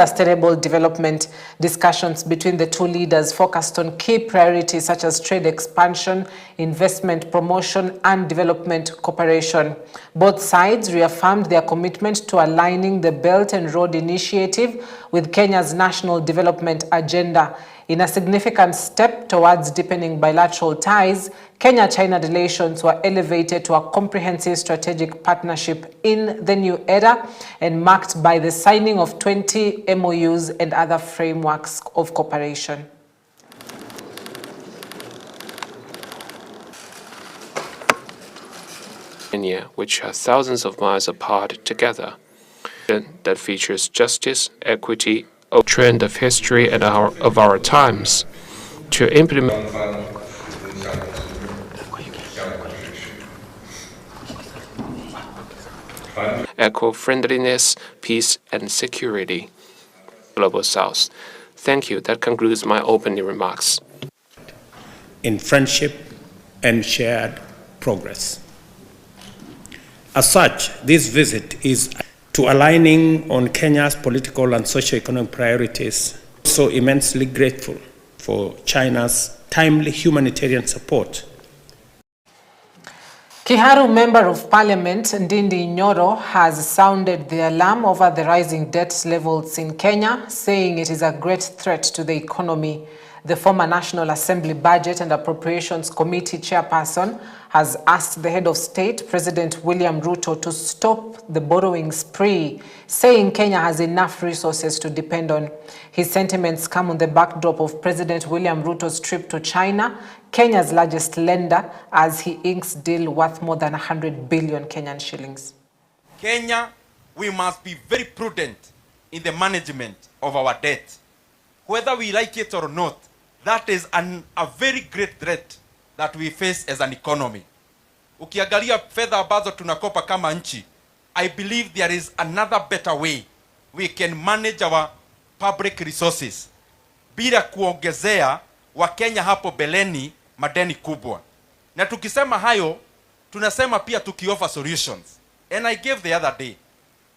Sustainable development. Discussions between the two leaders focused on key priorities such as trade expansion, investment promotion, and development cooperation. Both sides reaffirmed their commitment to aligning the Belt and Road Initiative with Kenya's national development agenda. In a significant step towards deepening bilateral ties, Kenya-China relations were elevated to a comprehensive strategic partnership in the new era and marked by the signing of 20 MOUs and other frameworks of cooperation. Kenya, which are thousands of miles apart together, that features justice, equity, a trend of history and of our times to implement eco-friendliness, peace and security. Global South. Thank you. That concludes my opening remarks. In friendship and shared progress. As such, this visit is to aligning on Kenya's political and socio-economic priorities. So immensely grateful for China's timely humanitarian support. Kiharu Member of Parliament Ndindi Nyoro has sounded the alarm over the rising debt levels in Kenya, saying it is a great threat to the economy. The former National Assembly Budget and Appropriations Committee chairperson has asked the head of state, President William Ruto, to stop the borrowing spree, saying Kenya has enough resources to depend on. His sentiments come on the backdrop of President William Ruto's trip to China, Kenya's largest lender, as he inks deal worth more than 100 billion Kenyan shillings. Kenya, we must be very prudent in the management of our debt. Whether we like it or not, that is a very great threat that we face as an economy. Ukiangalia fedha ambazo tunakopa kama nchi, I believe there is another better way we can manage our public resources bila kuongezea Wakenya hapo beleni madeni kubwa. Na tukisema hayo, tunasema pia tukioffer solutions. And I gave the other day,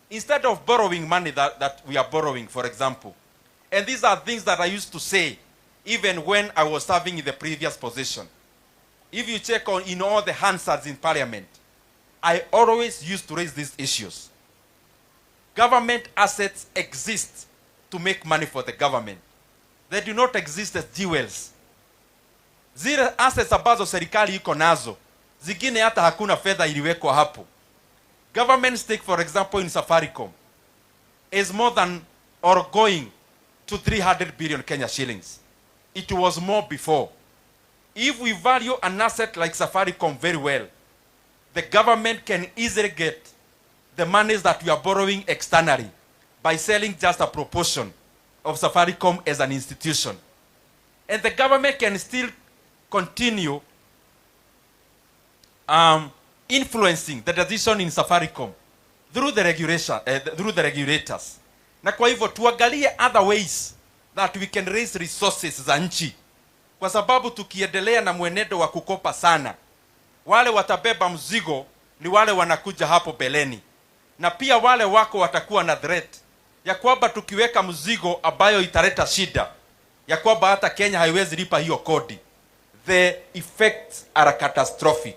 instead of borrowing money that we are borrowing, for example, and these are things that I used to say even when I was serving in the previous position. If you check in all the Hansards in Parliament, I always used to raise these issues. Government assets exist to make money for the government. They do not exist as jewels. Zile assets ambazo serikali iko nazo, zingine hata hakuna fedha iliwekwa hapo. Government stake, for example, in Safaricom is more than or going to 300 billion Kenya shillings. It was more before. If we value an asset like Safaricom very well, the government can easily get the monies that we are borrowing externally by selling just a proportion of Safaricom as an institution. And the government can still continue influencing the decision in Safaricom through the regulators. Na kwa hivyo tuangalie other ways that we can raise resources za nchi. Kwa sababu tukiendelea na mwenendo wa kukopa sana, wale watabeba mzigo ni wale wanakuja hapo beleni. Na pia wale wako watakuwa na threat ya kwamba tukiweka mzigo ambayo italeta shida, ya kwamba hata Kenya haiwezi lipa hiyo kodi. The effects are catastrophic.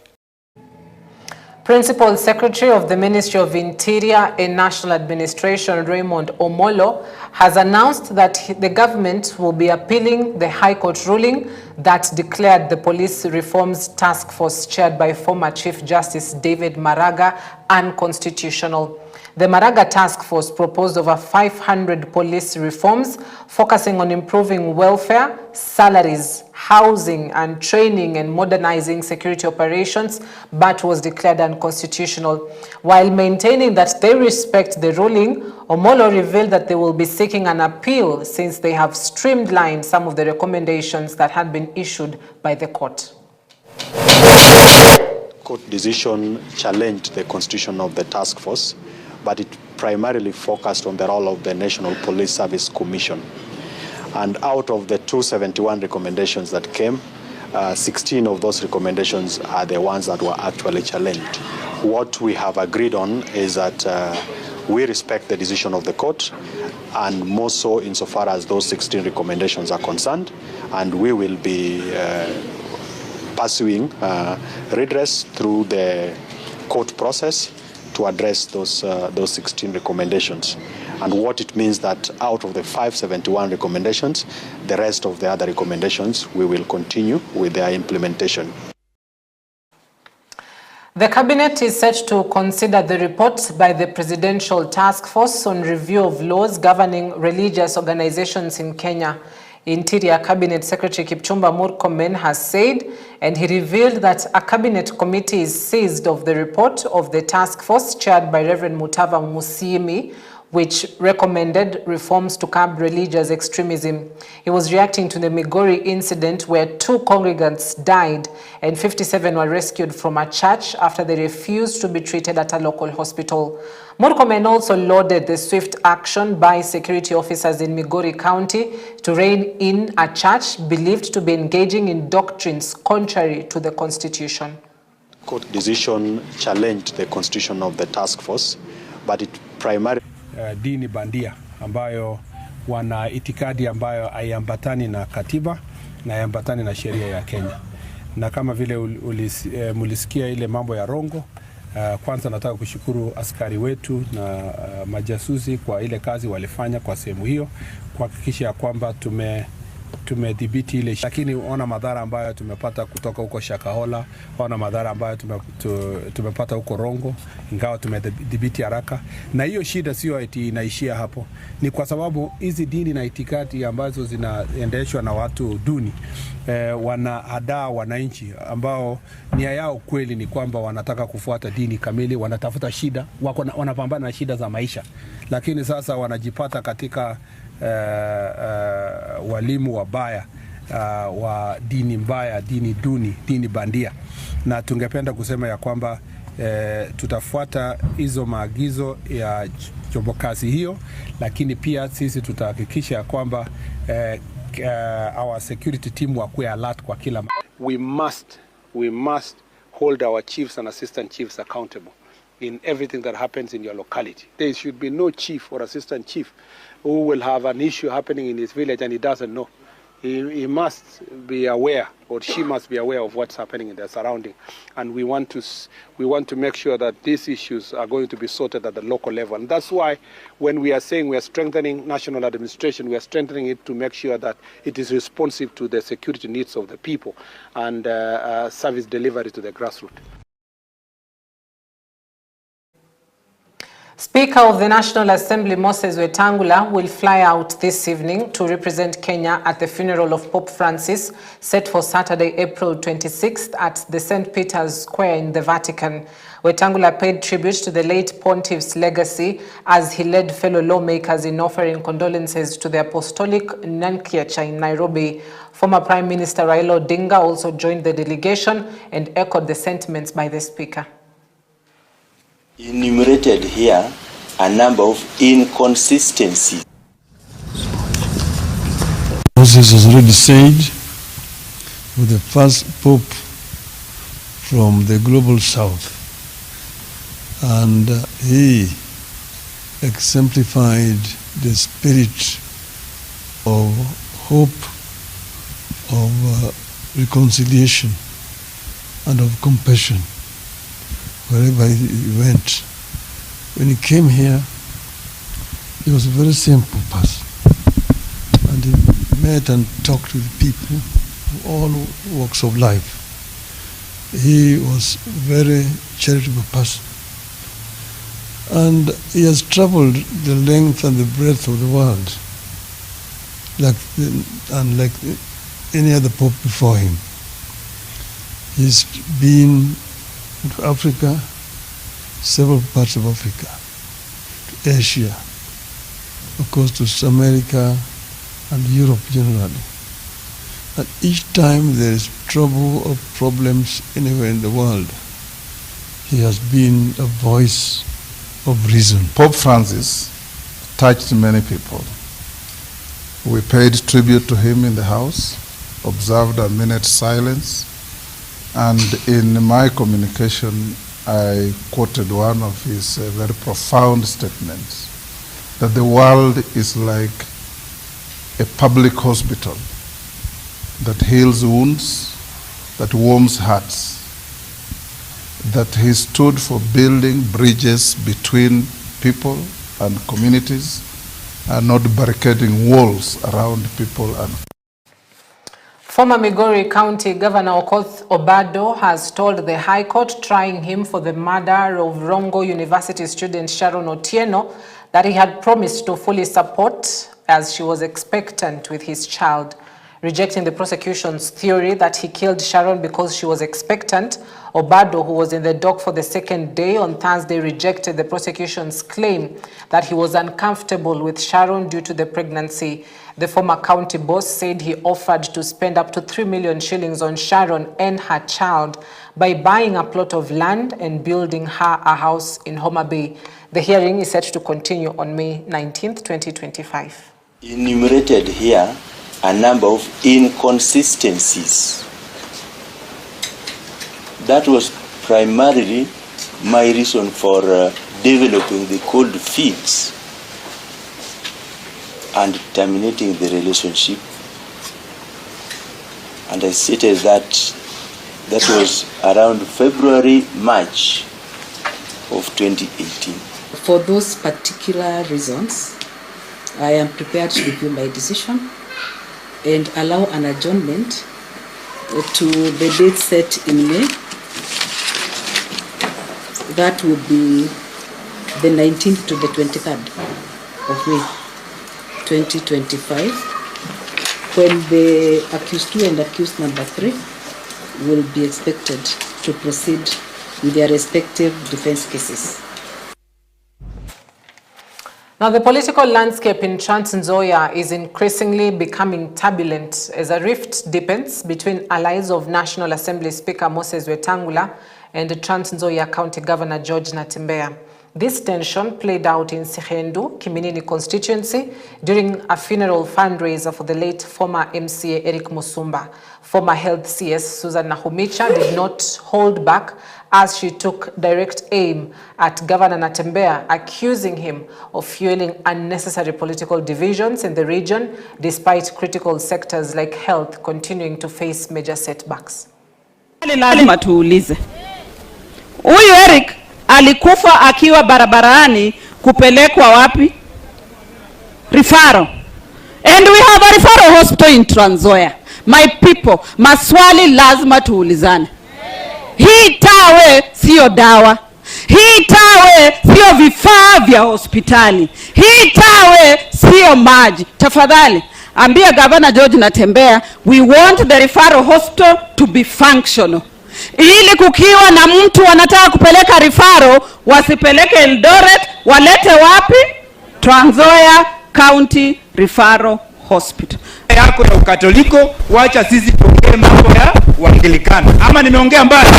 Principal Secretary of the Ministry of Interior and National Administration, Raymond Omolo, has announced that the government will be appealing the High Court ruling that declared the Police Reforms Task Force chaired by former Chief Justice David Maraga unconstitutional. The Maraga Task Force proposed over 500 police reforms focusing on improving welfare, salaries, housing and training and modernizing security operations, but was declared unconstitutional. While maintaining that they respect the ruling, Omolo revealed that they will be seeking an appeal since they have streamlined some of the recommendations that had been issued by the court. Court decision challenged the constitution of the task force, but it primarily focused on the role of the National Police Service Commission. And out of the 271 recommendations that came, 16 of those recommendations are the ones that were actually challenged. What we have agreed on is that We respect the decision of the court, and more so insofar as those 16 recommendations are concerned, and we will be pursuing redress through the court process to address those 16 recommendations. And what it means that out of the 571 recommendations, the rest of the other recommendations, we will continue with their implementation. The Cabinet is set to consider the report by the Presidential Task Force on Review of Laws Governing Religious Organizations in Kenya. Interior Cabinet Secretary Kipchumba Murkomen has said, and he revealed that a Cabinet committee is seized of the report of the task force chaired by Reverend Mutava Musyimi, which recommended reforms to curb religious extremism. He was reacting to the Migori incident where 2 congregants died and 57 were rescued from a church after they refused to be treated at a local hospital. Murkomen also lauded the swift action by security officers in Migori County to rein in a church believed to be engaging in doctrines contrary to the Constitution. Court decision challenged the constitution of the task force, but it primarily dini bandia ambayo wana itikadi ambayo haiambatani na katiba na haiambatani na sheria ya Kenya. Na kama vile mulisikia ile mambo ya Rongo, kwanza nataka kushukuru askari wetu na majasusi kwa ile kazi walifanya kwa sehemu hiyo kuhakikisha kwamba tumedhibiti ile, lakini ona madhara ambayo tumepata kutoka huko Shakahola, ona madhara ambayo tumepata huko Rongo, ingawa tumedhibiti haraka. Na hiyo shida sio eti inaishia hapo, ni kwa sababu hizi dini na itikadi ambazo zinaendeshwa na watu duni wanahadaa wananchi ambao nia yao kweli ni kwamba wanataka kufuata dini kamili, wanatafuta shida, wanapambana na shida za maisha, lakini sasa wanajipata katika walimu wabaya wa dini mbaya, dini duni, dini bandia. Na tungependa kusema ya kwamba tutafuata hizo maagizo ya chombokazi hiyo, lakini pia sisi tutahakikisha ya kwamba our security team wakuwe alert kwa kila. We must hold our chiefs and assistant chiefs accountable in everything that happens in your locality. There should be no chief or assistant chief who will have an issue happening in his village and he doesn't know. He must be aware, or she must be aware of what's happening in their surrounding. And we want to make sure that these issues are going to be sorted at the local level. And that's why when we are saying we are strengthening national administration, we are strengthening it to make sure that it is responsive to the security needs of the people and service delivery to the grassroots. Speaker of the National Assembly Moses Wetangula will fly out this evening to represent Kenya at the funeral of Pope Francis, set for Saturday, April 26th at the St. Peter's Square in the Vatican. Wetangula paid tribute to the late pontiff's legacy as he led fellow lawmakers in offering condolences to the Apostolic Nunciature in Nairobi. Former Prime Minister Raila Odinga also joined the delegation and echoed the sentiments by the Speaker. Enumerated here a number of inconsistencies. Moses has already said, with the first Pope from the global South, and he exemplified the spirit of hope, of reconciliation, and of compassion. Wherever he went. When he came here, he was a very simple person. And he met and talked with people of all walks of life. He was a very charitable person. And he has traveled the length and the breadth of the world, like any other pope before him. He's been to Africa, several parts of Africa, to Asia, of course to South America and Europe generally. And each time there is trouble or problems anywhere in the world, he has been a voice of reason. Pope Francis touched many people. We paid tribute to him in the house, observed a minute's silence, and in my communication I quoted one of his very profound statements, that the world is like a public hospital that heals wounds, that warms hearts, that he stood for building bridges between people and communities and not barricading walls around people. And Former Migori County Governor Okoth Obado has told the High Court trying him for the murder of Rongo University student Sharon Otieno that he had promised to fully support as she was expectant with his child. Rejecting the prosecution's theory that he killed Sharon because she was expectant, Obado, who was in the dock for the second day on Thursday, rejected the prosecution's claim that he was uncomfortable with Sharon due to the pregnancy. The former county boss said he offered to spend up to 3 million shillings on Sharon and her child by buying a plot of land and building her a house in Homa Bay. The hearing is set to continue on May 19th, 2025. Enumerated here a number of inconsistencies. That was primarily my reason for developing the cold feet and terminating the relationship. And I stated that that was around February, March of 2018. For those particular reasons, I am prepared to review my decision and allow an adjournment to the date set in May. That will be the 19th to the 23rd of May 2025, when the accused 2 and accused number 3 will be expected to proceed with their respective defense cases. Now, the political landscape in Trans Nzoia is increasingly becoming turbulent as a rift deepens between allies of National Assembly Speaker Moses Wetangula and the Trans Nzoia County Governor George Natembeya. This tension played out in Sihendu, Kiminini constituency during a funeral fundraiser for the late former MCA Eric Musumba. Former Health CS Susan Nahumicha did not hold back as she took direct aim at Governor Natembeya, accusing him of fueling unnecessary political divisions in the region, despite critical sectors like health continuing to face major setbacks. Lazima tuulize. Huyu Eric alikufa akiwa barabarani kupelekwa wapi? Referral. And we have a referral hospital in Trans Nzoia. My people, maswali lazima tuulizane. Hii tawe sio dawa. Hii tawe sio vifaa vya hospitali. Hii tawe sio maji. Tafadhali, ambia Governor George Natembeya, we want the referral hospital to be functional. Ili kukiwa na mtu anataka kupeleka referral, wasipeleke Eldoret, walete wapi? Trans Nzoia County Referral Hospital. Yako ya Ukatoliko, wacha sisi tuongee mambo ya Uanglikana. Ama nimeongea mbali?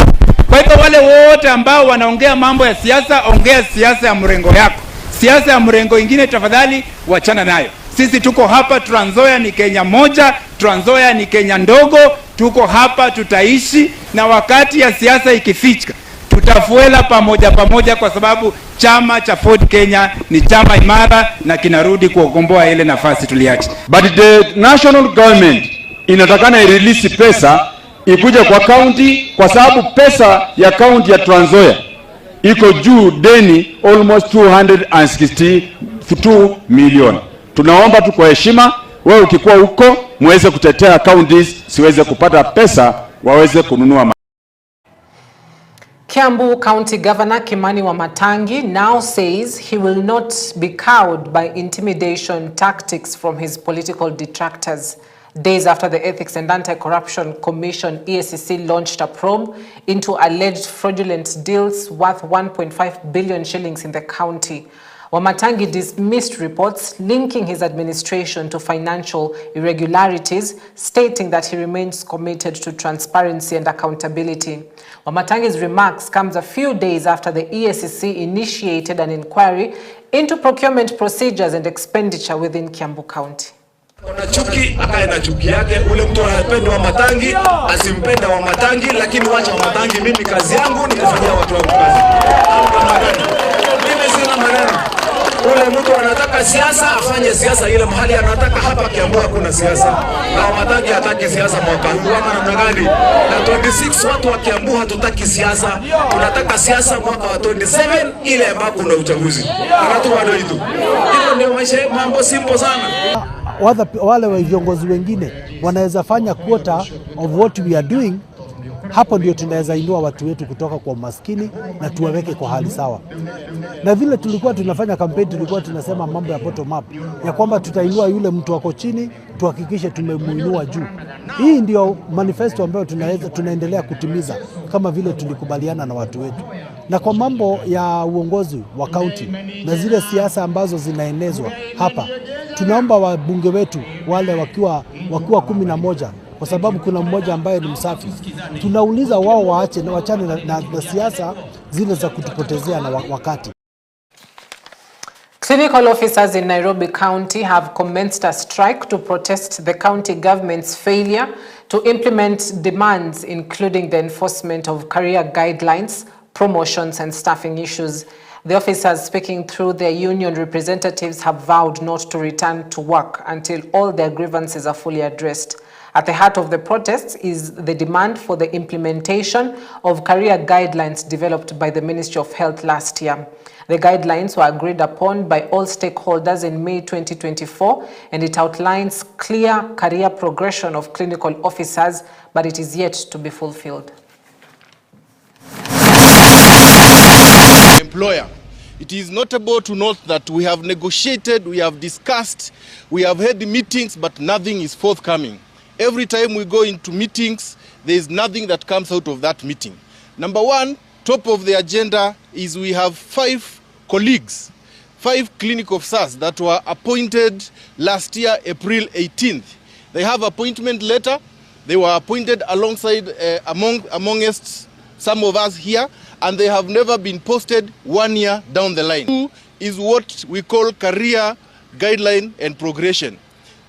Kwa hivyo wale wote ambao wanaongea mambo ya siasa, ongea siasa ya mrengo yako. Siasa ya mrengo ingine tafadhali wachana nayo. Sisi tuko hapa, Trans Nzoia ni Kenya moja, Trans Nzoia ni Kenya ndogo, tuko hapa tutaishi, na wakati ya siasa ikifika tutafuela pamoja kwa sababu chama cha Ford Kenya ni chama imara na kinarudi kuogomboa ile nafasi tuliacha. But the national government inatakana irelease pesa ikuje kwa county, kwa sababu pesa ya county ya Trans Nzoia iko juu deni almost 262 million. Tunaomba tu kwa heshima, wewe ukikuwa huko muweze kutetea counties siweze kupata pesa waweze kununua. Kiambu County Governor Kimani WAMATANGI now says he will not be cowed by intimidation tactics from his political detractors. Days after the Ethics and Anti-Corruption Commission EACC launched a probe into alleged fraudulent deals worth 1.5 billion shillings in the county. WAMATANGI dismissed reports linking his administration to financial irregularities, stating that he remains committed to transparency and accountability. WAMATANGI's remarks comes a few days after the EACC initiated an inquiry into procurement procedures and expenditure within Kiambu County. Kuna chuki, akae na chuki yake. Ule mtu anapenda WAMATANGI, asimpende WAMATANGI, lakini wacha WAMATANGI, mimi kazi yangu nitafanyia watu wangu kazi. Mimi sina maneno. Ule mtu anataka siasa, afanye siasa ile mahali anataka. Hapa Kiambu hakuna siasa. Na WAMATANGI hataki siasa mwaka huu ama namna gani? Na 26 watu wa Kiambu hatutaki siasa. Tunataka siasa mwaka wa 27 ile ambapo kuna uchaguzi. Watu wanaoitu. Hilo ndio maisha, mambo simple sana. Wale viongozi wengine wanaweza fanya quota of what we are doing. Hapo ndio tunaweza inua watu wetu kutoka kwa umaskini na tuwaweke kwa hali sawa. Na vile tulikuwa tunafanya kampeni, tulikuwa tunasema mambo ya bottom up, ya kwamba tutainua yule mtu wako chini, tuhakikishe tumemuinua juu. Hii ndio manifesto ambayo tunaendelea kutimiza kama vile tulikubaliana na watu wetu. Na kwa mambo ya uongozi wa kaunti na zile siasa ambazo zinaenezwa hapa, tunaomba wabunge wetu wale wakiwa 11, kwa sababu kuna mmoja ambaye ni msafi, tunauliza wao waache na wachane na siasa zile za kutupotezea na wakati. Clinical officers in Nairobi County have commenced a strike to protest the county government's failure to implement demands including the enforcement of career guidelines, promotions and staffing issues. The officers speaking through their union representatives have vowed not to return to work until all their grievances are fully addressed. At the heart of the protests is the demand for the implementation of career guidelines developed by the Ministry of Health last year. The guidelines were agreed upon by all stakeholders in May 2024, and it outlines clear career progression of clinical officers, but it is yet to be fulfilled. Employer. It is notable to note that we have negotiated, we have discussed, we have had meetings, but nothing is forthcoming. Every time we go into meetings, there is nothing that comes out of that meeting. Number one, top of the agenda is we have 5 colleagues, 5 clinic officers that were appointed last year, April 18th. They have appointment letter. They were appointed alongside amongst some of us here, and they have never been posted 1 year down the line. 2 is what we call career guideline and progression.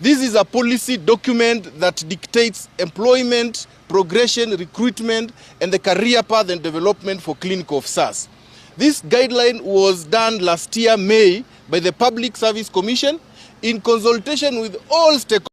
This is a policy document that dictates employment, progression, recruitment, and the career path and development for clinical officers. This guideline was done last year, May, by the Public Service Commission in consultation with all stakeholders.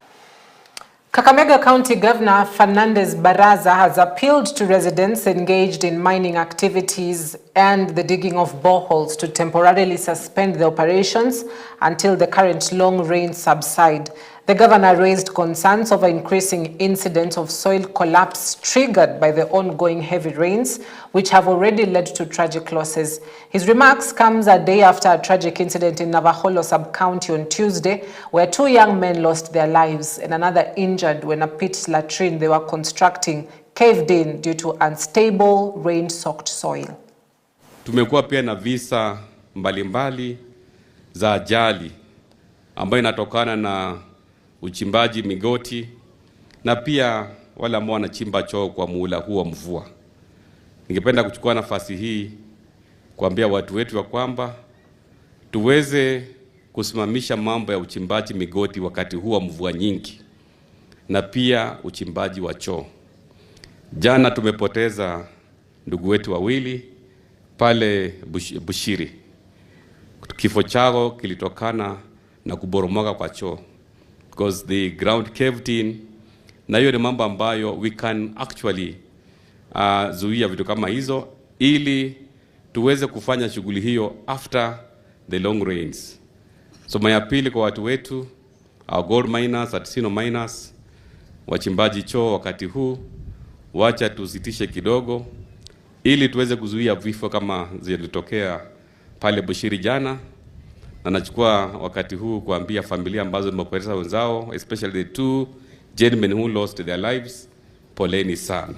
Kakamega County Governor Fernandez Baraza has appealed to residents engaged in mining activities and the digging of boreholes to temporarily suspend the operations until the current long rains subside. The governor raised concerns over increasing incidents of soil collapse triggered by the ongoing heavy rains, which have already led to tragic losses. His remarks comes a day after a tragic incident in Navajo sub-county on Tuesday, where 2 young men lost their lives and another injured when a pit latrine they were constructing caved in due to unstable rain-soaked soil. Tumekuwa pia na visa mbalimbali za ajali ambayo inatokana na uchimbaji migoti na pia wale ambao wanachimba choo kwa muhula huu wa mvua. Ningependa kuchukua nafasi hii kuambia watu wetu ya kwamba tuweze kusimamisha mambo ya uchimbaji migoti wakati huu wa mvua nyingi na pia uchimbaji wa choo. Jana tumepoteza ndugu wetu wawili pale Bushiri. Kifo chao kilitokana na kuboromoka kwa choo, because the ground caved in. Na hiyo ni mambo ambayo we can actually zuia vitu kama hizo ili tuweze kufanya shughuli hiyo after the long rains. So my appeal kwa watu wetu, our gold miners, artisanal miners, wachimbaji choo wakati huu, wacha tusitishe kidogo ili tuweze kuzuia vifo kama zilitokea pale Bushiri jana. Na nachukua wakati huu kuambia familia ambazo zimepoteza wenzao, especially the 2 gentlemen who lost their lives, poleni sana.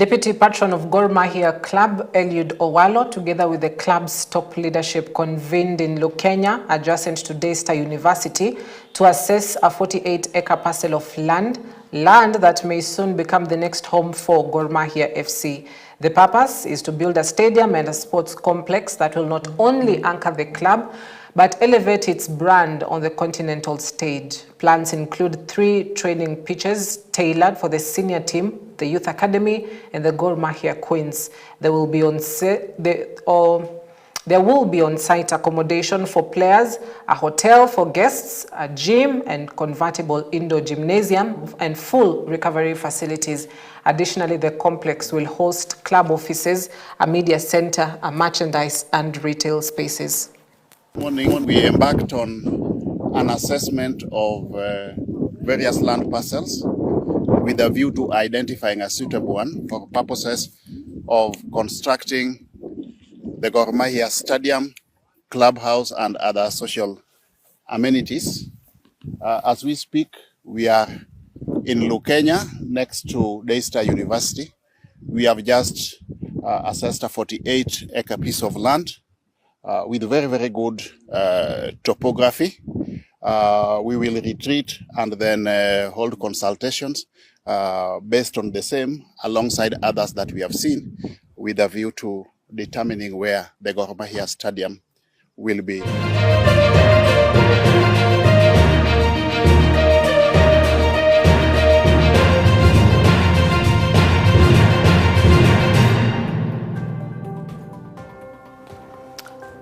Deputy patron of Gor Mahia Club, Eliud Owalo, together with the club's top leadership, convened in Lukenya, adjacent to Daystar University, to assess a 48-acre parcel of land that may soon become the next home for Gor Mahia FC. The purpose is to build a stadium and a sports complex that will not only anchor the club, but elevate its brand on the continental stage. Plans include 3 training pitches tailored for the senior team, the youth academy, and the Gor Mahia Queens. There will be on-site accommodation for players, a hotel for guests, a gym and convertible indoor gymnasium, and full recovery facilities. Additionally, the complex will host club offices, a media center, a merchandise and retail spaces. Morning, we embarked on an assessment of various land parcels with a view to identifying a suitable one for purposes of constructing the Gor Mahia Stadium, clubhouse, and other social amenities. As we speak, we are in Lukenya, next to Daystar University. We have just assessed a 48-acre piece of land with very, very good topography. We will retreat and then hold consultations based on the same, alongside others that we have seen, with a view to determining where the Gor Mahia Stadium will be.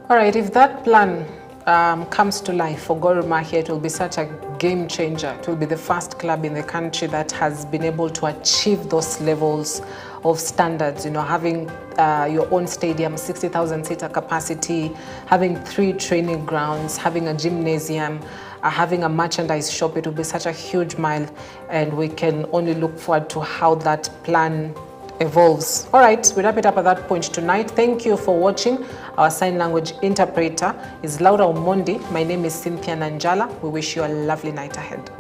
All right, if that plan comes to life for Gor Mahia, it will be such a game changer. It will be the first club in the country that has been able to achieve those levels of standards, you know, having your own stadium, 60,000 seater capacity, having 3 training grounds, having a gymnasium, having a merchandise shop. It will be such a huge mile, and we can only look forward to how that plan evolves. All right, we wrap it up at that point tonight. Thank you for watching. Our sign language interpreter is Laura Omondi. My name is Cynthia Nanjala. We wish you a lovely night ahead.